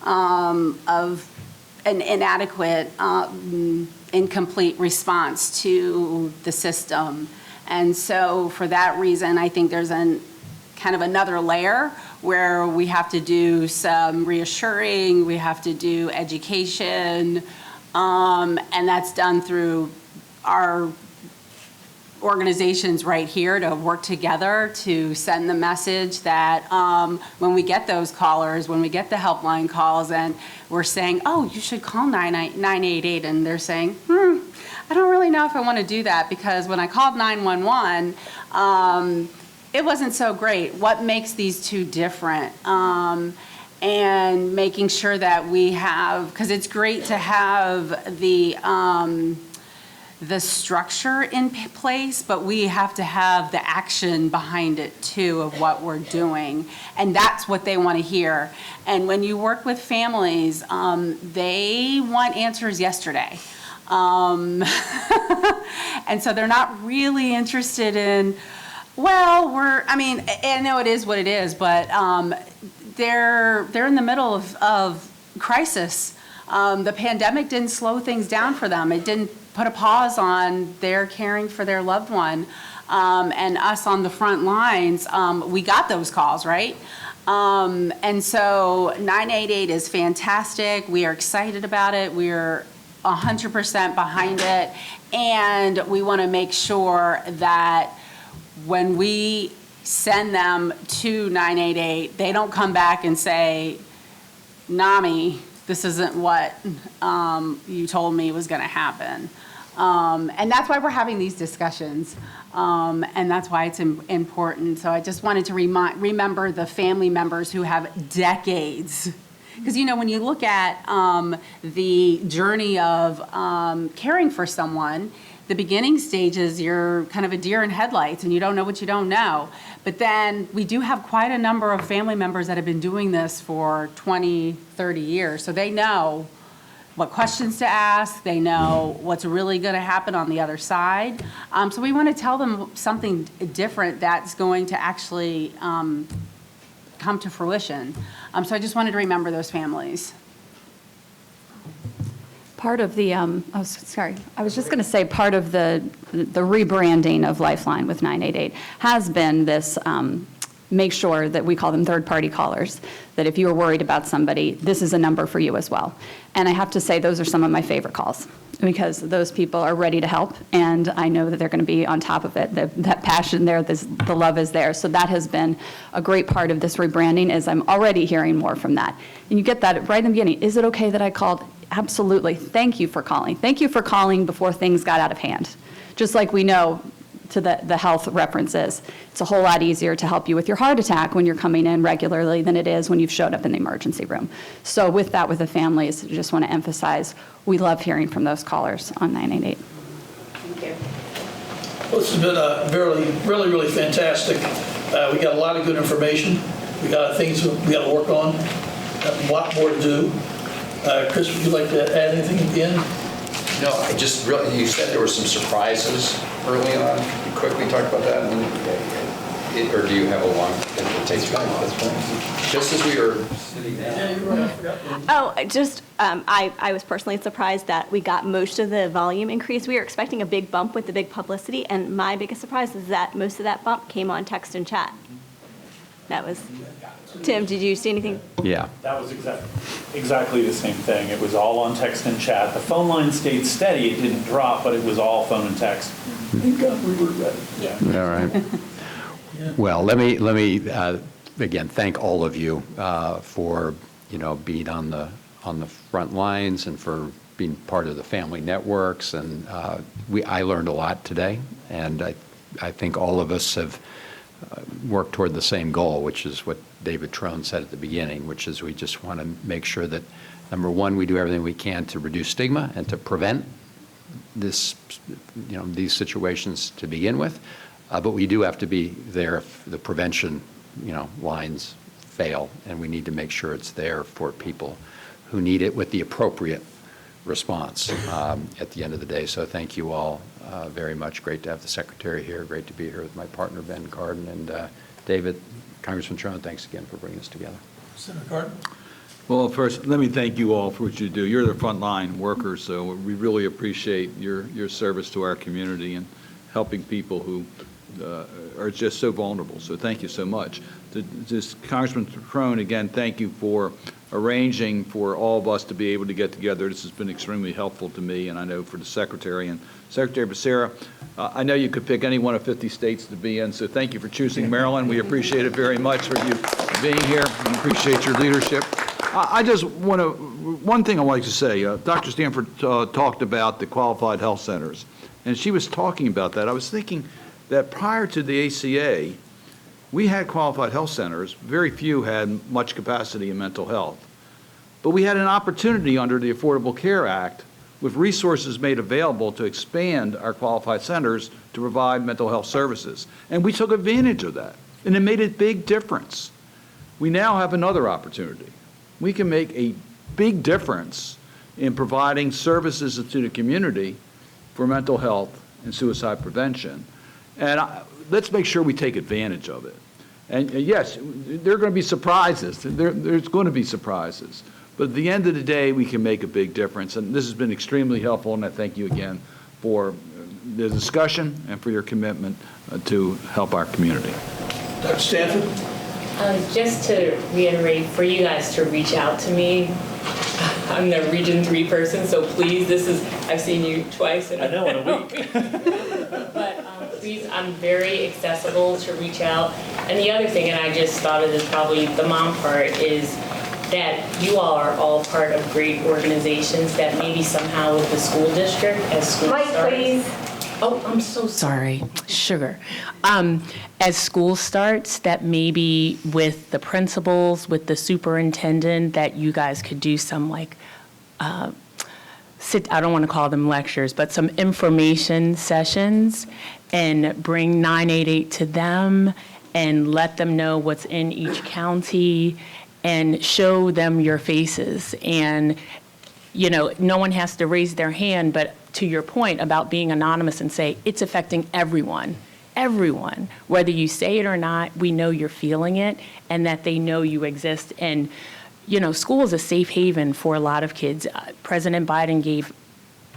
Speaker 7: of an inadequate, incomplete response to the system. And so for that reason, I think there's kind of another layer where we have to do some reassuring, we have to do education, and that's done through our organizations right here to work together to send the message that when we get those callers, when we get the helpline calls and we're saying, oh, you should call 988, and they're saying, I don't really know if I want to do that because when I called 911, it wasn't so great. What makes these two different? And making sure that we have, because it's great to have the structure in place, but we have to have the action behind it too of what we're doing. And that's what they want to hear. And when you work with families, they want answers yesterday. And so they're not really interested in, well, I know it is what it is, but they're in the middle of crisis. The pandemic didn't slow things down for them. It didn't put a pause on their caring for their loved one. And us on the front lines, we got those calls, right? And so 988 is fantastic. We are excited about it. We're 100% behind it. And we want to make sure that when we send them to 988, they don't come back and say, NAMI, this isn't what you told me was going to happen. And that's why we're having these discussions. And that's why it's important. So I just wanted to remember the family members who have decades. Because, when you look at the journey of caring for someone, the beginning stages, you're kind of a deer in headlights and you don't know what you don't know. But then we do have quite a number of family members that have been doing this for 20, 30 years. So they know what questions to ask. They know what's really going to happen on the other side. So we want to tell them something different that's going to actually come to fruition. So I just wanted to remember those families.
Speaker 12: Part of the, I was just going to say part of the rebranding of Lifeline with 988 has been this, make sure that we call them third-party callers, that if you are worried about somebody, this is a number for you as well. And I have to say those are some of my favorite calls because those people are ready to help and I know that they're going to be on top of it. That passion there, the love is there. So that has been a great part of this rebranding is I'm already hearing more from that. And you get that right in the beginning. Is it okay that I called? Absolutely. Thank you for calling. Thank you for calling before things got out of hand. Just like we know to the health references, it's a whole lot easier to help you with your heart attack when you're coming in regularly than it is when you've showed up in the emergency room. So with that, with the families, I just want to emphasize, we love hearing from those callers on 988.
Speaker 7: Thank you.
Speaker 1: Well, this has been really, really fantastic. We got a lot of good information. We got things we got to work on. Got a lot more to do. Chris, would you like to add anything at the end?
Speaker 4: No, I just really, you said there were some surprises early on. Could you quickly talk about that? Or do you have a long, it takes time at this point? Just as we were sitting down.
Speaker 9: I was personally surprised that we got most of the volume increase. We were expecting a big bump with the big publicity, and my biggest surprise is that most of that bump came on text and chat. That was, Tim, did you see anything?
Speaker 4: Yeah.
Speaker 8: That was exactly the same thing. It was all on text and chat. The phone line stayed steady. It didn't drop, but it was all phone and text. Thank God we were ready. Yeah.
Speaker 4: All right. Well, let me again thank all of you for being on the front lines and for being part of the family networks. And I learned a lot today, and I think all of us have work toward the same goal, which is what David Trone said at the beginning, which is we just want to make sure that, number one, we do everything we can to reduce stigma and to prevent this, these situations to begin with. But we do have to be there if the prevention, lines fail, and we need to make sure it's there for people who need it with the appropriate response at the end of the day. So thank you all very much. Great to have the secretary here. Great to be here with my partner, Ben Cardin, and David. Congressman Trone, thanks again for bringing us together.
Speaker 1: Senator Cardin?
Speaker 3: Well, first, let me thank you all for what you do. You're the frontline workers, so we really appreciate your service to our community and helping people who are just so vulnerable. So thank you so much. Congressman Trone, again, thank you for arranging for all of us to be able to get together. This has been extremely helpful to me, and I know for the Secretary. And Secretary Becerra, I know you could pick any one of 50 states to be in, so thank you for choosing Maryland. We appreciate it very much for you being here. We appreciate your leadership. I just want to, one thing I'd like to say, Dr. Stanford talked about the qualified health centers, and she was talking about that. I was thinking that prior to the ACA, we had qualified health centers. Very few had much capacity in mental health. But we had an opportunity under the Affordable Care Act with resources made available to expand our qualified centers to provide mental health services. And we took advantage of that, and it made a big difference. We now have another opportunity. We can make a big difference in providing services to the community for mental health and suicide prevention. And let's make sure we take advantage of it. And yes, there are going to be surprises. There's going to be surprises. But at the end of the day, we can make a big difference. And this has been extremely helpful, and I thank you again for the discussion and for your commitment to help our community.
Speaker 1: Dr. Stanford?
Speaker 5: Just to reiterate, for you guys to reach out to me, I'm the Region 3 person, so please, I've seen you twice in a week. But please, I'm very accessible to reach out. And the other thing, and I just thought of this, probably the mom part, is that you all are all part of great organizations that maybe somehow with the school district, as school starts. Please. Oh, I'm so sorry. Sugar. As school starts, that maybe with the principals, with the superintendent, that you guys could do some I don't want to call them lectures, but some information sessions and bring 988 to them and let them know what's in each county and show them your faces. And, no one has to raise their hand, but to your point about being anonymous and say, it's affecting everyone, whether you say it or not, we know you're feeling it and that they know you exist. And, school is a safe haven for a lot of kids. President Biden gave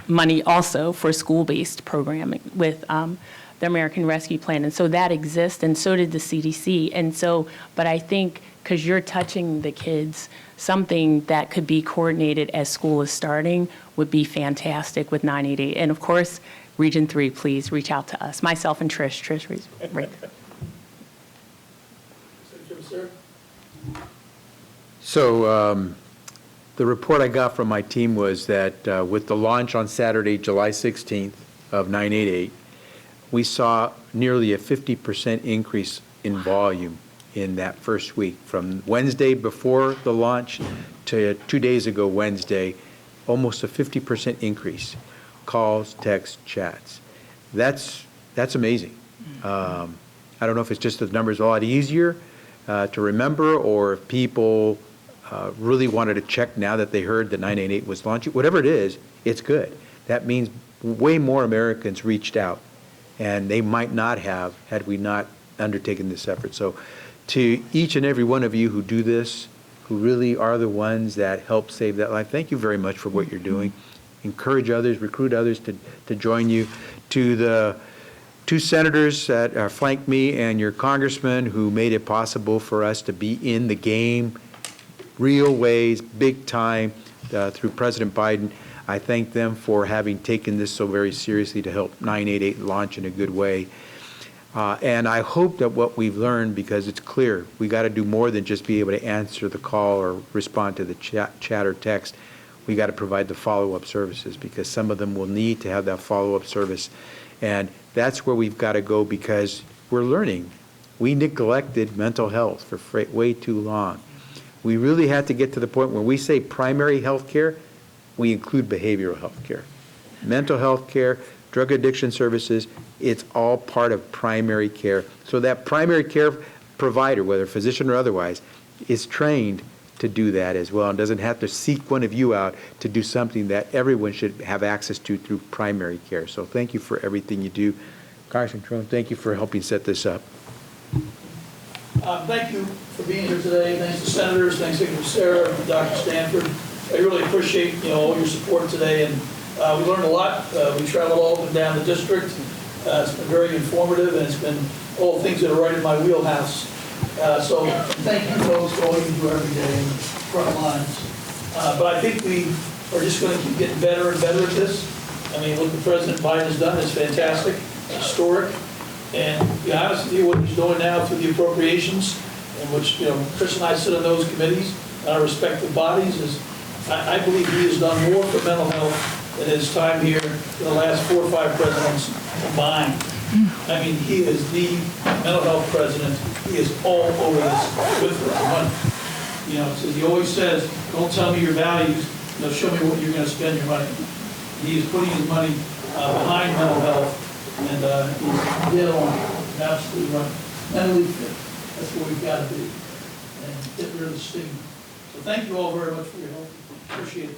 Speaker 5: money also for school-based programming with the American Rescue Plan. And so that exists, and so did the CDC. And so, but I think because you're touching the kids, something that could be coordinated as school is starting would be fantastic with 988. And of course, Region 3, please reach out to us. Myself and Trish, right.
Speaker 2: So the report I got from my team was that with the launch on Saturday, July 16th of 988, we saw nearly a 50% increase in volume in that first week. From Wednesday before the launch to 2 days ago Wednesday, almost a 50% increase. Calls, texts, chats. That's amazing. I don't know if it's just the numbers a lot easier to remember, or if people really wanted to check now that they heard that 988 was launching. Whatever it is, it's good. That means way more Americans reached out, and they might not have had we not undertaken this effort. So to each and every one of you who do this, who really are the ones that help save that life, thank you very much for what you're doing. Encourage others, recruit others to join you. To the two senators that flanked me and your congressman who made it possible for us to be in the game, real ways, big time, through President Biden, I thank them for having taken this so very seriously to help 988 launch in a good way. And I hope that what we've learned, because it's clear, we got to do more than just be able to answer the call or respond to the chat or text. We got to provide the follow-up services, because some of them will need to have that follow-up service. And that's where we've got to go, because we're learning We neglected mental health for way too long. We really had to get to the point where we say primary health care, we include behavioral health care. Mental health care, drug addiction services, it's all part of primary care. So that primary care provider, whether physician or otherwise, is trained to do that as well and doesn't have to seek one of you out to do something that everyone should have access to through primary care. So thank you for everything you do. Congressman Trone, thank you for helping set this up.
Speaker 1: Thank you for being here today. Thanks to senators, thanks to Sarah, Dr. Stanford. I really appreciate all your support today, and we learned a lot. We traveled all up and down the district. It's been very informative, and it's been all things that are right in my wheelhouse. So thank you folks for all you do every day in the front lines. But I think we are just going to keep getting better and better at this. I mean, what the President Biden has done is fantastic, historic. And to be honest with you, what he's doing now through the appropriations, in which Chris and I sit on those committees and our respective bodies, is I believe he has done more for mental health in his time here than the last 4 or 5 presidents combined. I mean, he is the mental health president. He is all over this with the money. As he always says, don't tell me your values, show me what you're going to spend your money. He is putting his money behind mental health, and he's dead on, absolutely right. Mentally fit, that's where we've got to be, and get rid of the stigma. So thank you all very much for your help. Appreciate it.